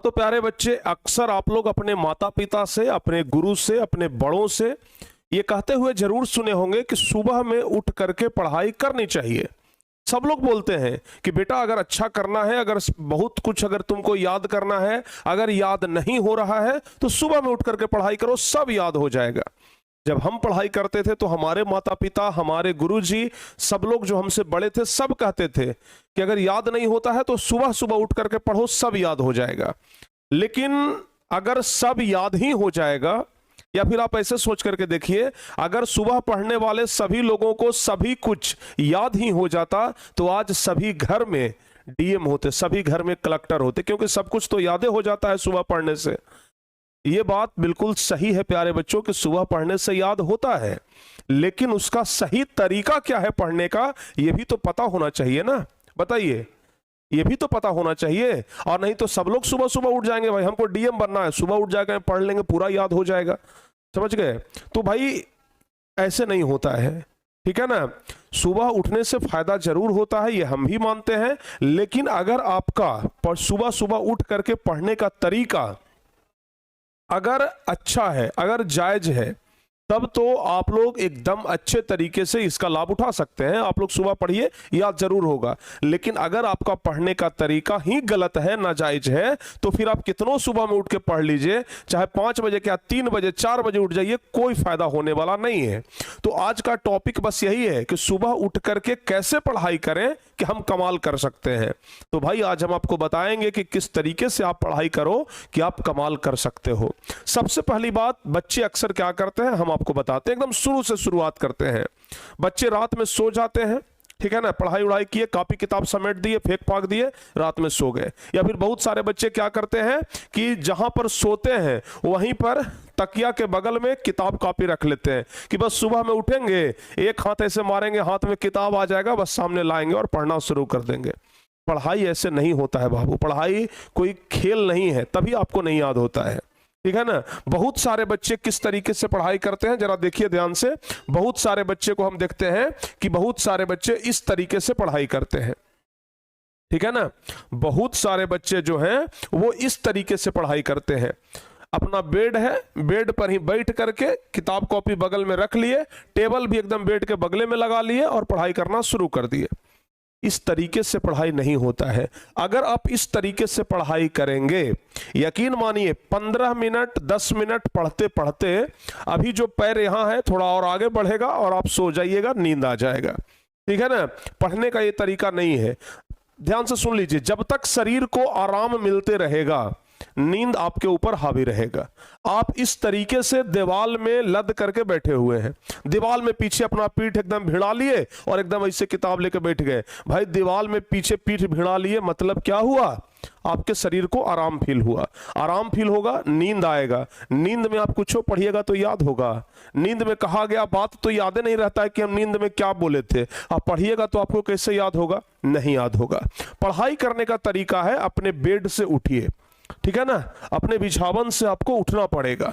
तो प्यारे बच्चे, अक्सर आप लोग अपने माता पिता से, अपने गुरु से, अपने बड़ों से ये कहते हुए जरूर सुने होंगे कि सुबह में उठ करके पढ़ाई करनी चाहिए। सब लोग बोलते हैं कि बेटा अगर अच्छा करना है, अगर बहुत कुछ अगर तुमको याद करना है, अगर याद नहीं हो रहा है तो सुबह में उठ करके पढ़ाई करो, सब याद हो जाएगा। जब हम पढ़ाई करते थे तो हमारे माता पिता, हमारे गुरुजी, सब लोग जो हमसे बड़े थे सब कहते थे कि अगर याद नहीं होता है तो सुबह सुबह उठ करके पढ़ो, सब याद हो जाएगा। लेकिन अगर सब याद ही हो जाएगा, या फिर आप ऐसे सोच करके देखिए, अगर सुबह पढ़ने वाले सभी लोगों को सभी कुछ याद ही हो जाता तो आज सभी घर में डीएम होते, सभी घर में कलेक्टर होते, क्योंकि सब कुछ तो यादें हो जाता है सुबह पढ़ने से। ये बात बिल्कुल सही है प्यारे बच्चों कि सुबह पढ़ने से याद होता है, लेकिन उसका सही तरीका क्या है पढ़ने का, यह भी तो पता होना चाहिए ना। बताइए, ये भी तो पता होना चाहिए। और नहीं तो सब लोग सुबह सुबह उठ जाएंगे, भाई हमको डीएम बनना है, सुबह उठ जाएंगे, पढ़ लेंगे, पूरा याद हो जाएगा। समझ गए? तो भाई ऐसे नहीं होता है, ठीक है ना। सुबह उठने से फायदा जरूर होता है, ये हम भी मानते हैं, लेकिन अगर आपका सुबह सुबह उठ करके पढ़ने का तरीका अगर अच्छा है, अगर जायज है, तब तो आप लोग एकदम अच्छे तरीके से इसका लाभ उठा सकते हैं। आप लोग सुबह पढ़िए, याद जरूर होगा। लेकिन अगर आपका पढ़ने का तरीका ही गलत है, नाजायज है, तो फिर आप कितनों सुबह में उठ के पढ़ लीजिए, चाहे 5 बजे क्या 3 बजे 4 बजे उठ जाइए, कोई फायदा होने वाला नहीं है। तो आज का टॉपिक बस यही है कि सुबह उठ करके कैसे पढ़ाई करें कि हम कमाल कर सकते हैं। तो भाई आज हम आपको बताएंगे कि किस तरीके से आप पढ़ाई करो कि आप कमाल कर सकते हो। सबसे पहली बात, बच्चे अक्सर क्या करते हैं हम आपको बताते हैं, एकदम शुरू से शुरुआत करते हैं। बच्चे रात में सो जाते हैं, ठीक है ना, पढ़ाई उड़ाई किए, कॉपी किताब समेट दिए, फेंक फाक दिए, रात में सो गए। या फिर बहुत सारे बच्चे क्या करते हैं कि जहां पर सोते हैं वहीं पर तकिया के बगल में किताब कॉपी रख लेते हैं कि बस सुबह में उठेंगे, एक हाथ ऐसे मारेंगे, हाथ में किताब आ जाएगा, बस सामने लाएंगे और पढ़ना शुरू कर देंगे। पढ़ाई ऐसे नहीं होता है बाबू, पढ़ाई कोई खेल नहीं है, तभी आपको नहीं याद होता है, ठीक है ना। बहुत सारे बच्चे किस तरीके से पढ़ाई करते हैं जरा देखिए ध्यान से। बहुत सारे बच्चे को हम देखते हैं कि बहुत सारे बच्चे इस तरीके से पढ़ाई करते हैं, ठीक है ना। बहुत सारे बच्चे जो हैं वो इस तरीके से पढ़ाई करते हैं। अपना बेड है, बेड पर ही बैठ करके किताब कॉपी बगल में रख लिए, टेबल भी एकदम बेड के बगले में लगा लिए और पढ़ाई करना शुरू कर दिए। इस तरीके से पढ़ाई नहीं होता है। अगर आप इस तरीके से पढ़ाई करेंगे, यकीन मानिए 15 मिनट 10 मिनट पढ़ते पढ़ते अभी जो पैर यहां है थोड़ा और आगे बढ़ेगा और आप सो जाइएगा, नींद आ जाएगा, ठीक है ना। पढ़ने का ये तरीका नहीं है। ध्यान से सुन लीजिए, जब तक शरीर को आराम मिलते रहेगा नींद आपके ऊपर हावी रहेगा। आप इस तरीके से दीवाल में लद करके बैठे हुए हैं, दीवाल में पीछे अपना पीठ एकदम भिड़ा लिए और एकदम ऐसे किताब लेके बैठ गए। भाई दीवाल में पीछे पीठ भिड़ा लिए मतलब क्या हुआ, आपके शरीर को आराम फील हुआ। आराम फील होगा, नींद आएगा। नींद में आप कुछ पढ़िएगा तो याद होगा। नींद में कहा गया बात तो याद नहीं रहता है कि हम नींद में क्या बोले थे। आप पढ़िएगा तो आपको कैसे याद होगा, नहीं याद होगा। पढ़ाई करने का तरीका है, अपने बेड से उठिए, ठीक है ना, अपने बिछावन से आपको उठना पड़ेगा।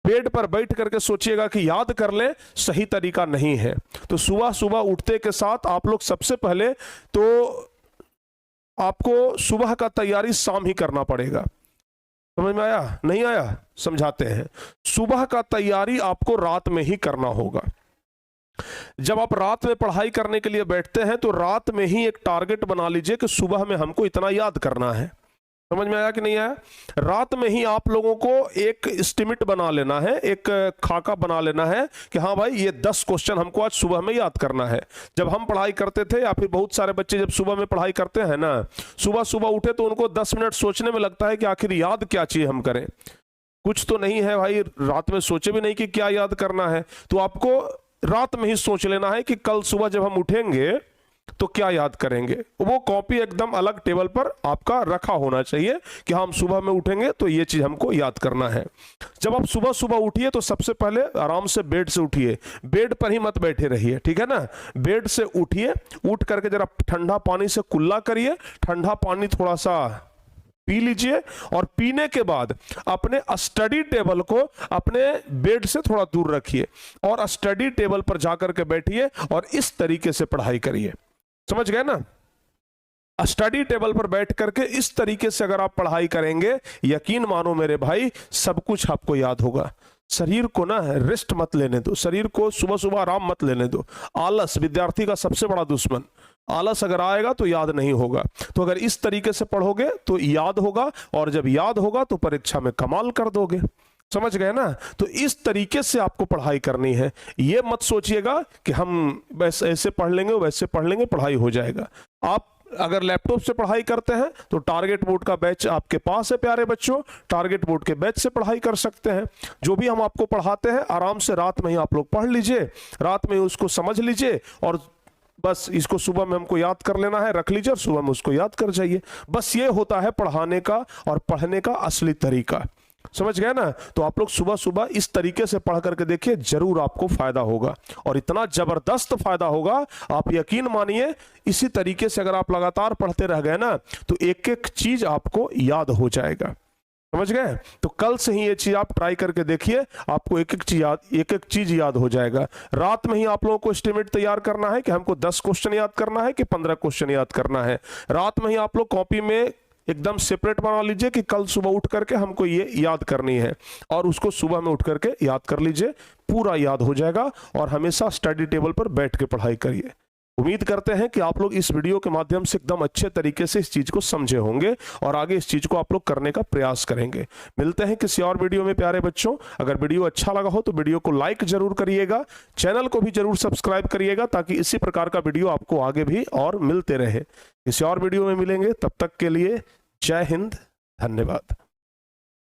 बेड पर बैठ करके सोचिएगा कि याद कर ले, सही तरीका नहीं है। तो सुबह सुबह उठते के साथ आप लोग सबसे पहले तो आपको सुबह का तैयारी शाम ही करना पड़ेगा। समझ में आया, नहीं आया, समझाते हैं। सुबह का तैयारी आपको रात में ही करना होगा। जब आप रात में पढ़ाई करने के लिए बैठते हैं तो रात में ही एक टारगेट बना लीजिए कि सुबह में हमको इतना याद करना है। समझ में आया कि नहीं आया? रात में ही आप लोगों को एक एस्टिमेट बना लेना है, एक खाका बना लेना है कि हाँ भाई ये 10 क्वेश्चन हमको आज सुबह में याद करना है। जब हम पढ़ाई करते थे या फिर बहुत सारे बच्चे जब सुबह में पढ़ाई करते हैं ना, सुबह सुबह उठे तो उनको 10 मिनट सोचने में लगता है कि आखिर याद क्या चीज हम करें। कुछ तो नहीं है भाई, रात में सोचे भी नहीं कि क्या याद करना है। तो आपको रात में ही सोच लेना है कि कल सुबह जब हम उठेंगे तो क्या याद करेंगे। वो कॉपी एकदम अलग टेबल पर आपका रखा होना चाहिए कि हम सुबह में उठेंगे तो ये चीज हमको याद करना है। जब आप सुबह सुबह उठिए तो सबसे पहले आराम से बेड से उठिए, बेड पर ही मत बैठे रहिए, ठीक है ना। बेड से उठिए, उठ करके जरा ठंडा पानी से कुल्ला करिए, ठंडा पानी थोड़ा सा पी लीजिए और पीने के बाद अपने स्टडी टेबल को अपने बेड से थोड़ा दूर रखिए और स्टडी टेबल पर जाकर के बैठिए और इस तरीके से पढ़ाई करिए। समझ गए ना। स्टडी टेबल पर बैठ करके इस तरीके से अगर आप पढ़ाई करेंगे, यकीन मानो मेरे भाई, सब कुछ आपको याद होगा। शरीर को ना रेस्ट मत लेने दो, शरीर को सुबह सुबह आराम मत लेने दो। आलस विद्यार्थी का सबसे बड़ा दुश्मन, आलस अगर आएगा तो याद नहीं होगा। तो अगर इस तरीके से पढ़ोगे तो याद होगा, और जब याद होगा तो परीक्षा में कमाल कर दोगे। समझ गए ना? तो इस तरीके से आपको पढ़ाई करनी है। ये मत सोचिएगा कि हम बस ऐसे पढ़ लेंगे वैसे पढ़ लेंगे पढ़ाई हो जाएगा। आप अगर लैपटॉप से पढ़ाई करते हैं तो टारगेट बोर्ड का बैच आपके पास है प्यारे बच्चों, टारगेट बोर्ड के बैच से पढ़ाई कर सकते हैं। जो भी हम आपको पढ़ाते हैं आराम से रात में ही आप लोग पढ़ लीजिए, रात में उसको समझ लीजिए, और बस इसको सुबह में हमको याद कर लेना है, रख लीजिए और सुबह में उसको याद कर जाइए। बस ये होता है पढ़ाने का और पढ़ने का असली तरीका। समझ गए ना? तो आप लोग सुबह सुबह इस तरीके से पढ़ करके देखिए, जरूर आपको फायदा होगा, और इतना जबरदस्त फायदा होगा आप यकीन मानिए। इसी तरीके से अगर आप लगातार पढ़ते रह गए ना तो एक एक चीज आपको याद हो जाएगा। समझ गए? तो कल से ही ये चीज आप ट्राई करके देखिए, आपको एक एक चीज याद हो जाएगा। रात में ही आप लोगों को एस्टिमेट तैयार करना है कि हमको 10 क्वेश्चन याद करना है कि 15 क्वेश्चन याद करना है। रात में ही आप लोग कॉपी में एकदम सेपरेट बना लीजिए कि कल सुबह उठ करके हमको ये याद करनी है, और उसको सुबह में उठ करके याद कर लीजिए, पूरा याद हो जाएगा। और हमेशा स्टडी टेबल पर बैठ के पढ़ाई करिए। उम्मीद करते हैं कि आप लोग इस वीडियो के माध्यम से एकदम अच्छे तरीके से इस चीज को समझे होंगे और आगे इस चीज को आप लोग करने का प्रयास करेंगे। मिलते हैं किसी और वीडियो में प्यारे बच्चों। अगर वीडियो अच्छा लगा हो तो वीडियो को लाइक जरूर करिएगा, चैनल को भी जरूर सब्सक्राइब करिएगा, ताकि इसी प्रकार का वीडियो आपको आगे भी और मिलते रहे। किसी और वीडियो में मिलेंगे, तब तक के लिए जय हिंद, धन्यवाद।